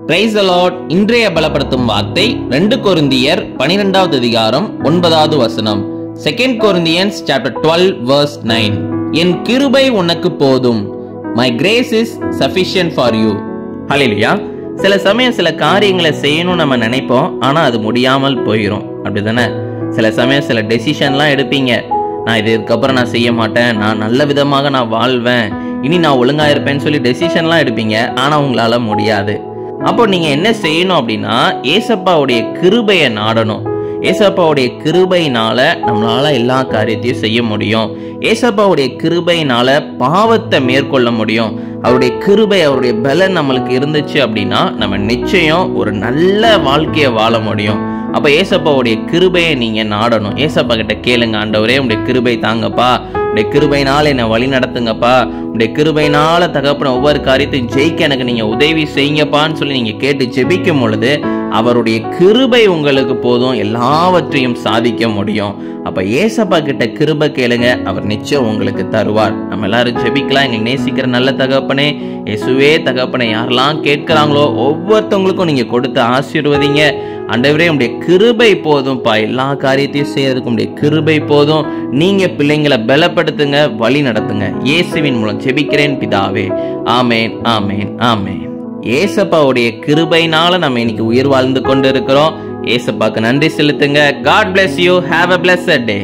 Praise the Lord. இன்றைய பலப்படுத்தும் வார்த்தை 2 கொரிந்தியர் 12வது அதிகாரம் 9வது வசனம். 2 Corinthians chapter 12 verse 9. என் கிருபை உனக்கு போதும். My grace is sufficient for you. ஹல்லேலூயா. சில சமயம் சில காரியங்களை செய்யணும் நம்ம நினைப்போம், ஆனா அது முடியாமல் போயிடும். அப்படிதானே? சில சமயம் சில டெசிஷன்லாம் எடுப்பீங்க. நான் இதுக்கப்புறம் நான் செய்ய மாட்டேன், நான் நல்ல விதமாக நான் வாழ்வேன், இனி நான் ஒழுங்கா இருப்பேன்னு சொல்லி டெசிஷன்லாம் எடுப்பீங்க, ஆனா உங்களால முடியாது. அப்போ நீங்க என்ன செய்யணும் அப்படின்னா, ஏசப்பாவுடைய கிருபையை நாடணும். ஏசப்பாவுடைய கிருபையினால நம்மளால எல்லா காரியத்தையும் செய்ய முடியும். ஏசப்பாவுடைய கிருபையினால பாவத்தை மேற்கொள்ள முடியும். அவருடைய கிருபை, அவருடைய பலன் நம்மளுக்கு இருந்துச்சு அப்படின்னா நம்ம நிச்சயம் ஒரு நல்ல வாழ்க்கையை வாழ முடியும். அப்ப ஏசப்பாவுடைய கிருபையை நீங்க நாடணும். ஏசப்பா கிட்ட கேளுங்க, ஆண்டவரே உடைய கிருபை தாங்கப்பா, உடைய கிருபையினால என்னை வழி நடத்துங்கப்பா, உடைய கிருபையினால தகப்பன ஒவ்வொரு காரியத்தையும் ஜெயிக்க எனக்கு நீங்க உதவி செய்யுங்கப்பான்னு சொல்லி நீங்க கேட்டு ஜெபிக்கும் பொழுது அவருடைய கிருபை உங்களுக்கு போதும், எல்லாவற்றையும் சாதிக்க முடியும். அப்ப ஏசப்பா கிட்ட கிருபை கேளுங்க, அவர் நிச்சயம் உங்களுக்கு தருவார். நம்ம எல்லாரும் ஜெபிக்கலாம். எங்களுக்கு நேசிக்கிற நல்ல தகப்பனே, இயேசுவே தகப்பனே, யாரெல்லாம் கேட்கிறாங்களோ ஒவ்வொருத்தவங்களுக்கும் நீங்க கொடுத்து ஆசீர்வதிங்க. ஆண்டவரே உடைய கிருபை போதும்பா, எல்லா காரியத்தையும் செய்யறதுக்கு உடைய கிருபை போதும். நீங்க பிள்ளைங்களை பலப்படுத்துங்க, வழி நடத்துங்க. இயேசுவின் மூலம் ஜெபிக்கிறேன் பிதாவே. ஆமேன், ஆமேன், ஆமேன். ஏசப்பாவுடைய கிருபையினால நம்ம இன்னைக்கு உயிர் வாழ்ந்து கொண்டு இருக்கிறோம். ஏசப்பாக்கு நன்றி செலுத்துங்க. God bless you. Have a blessed day.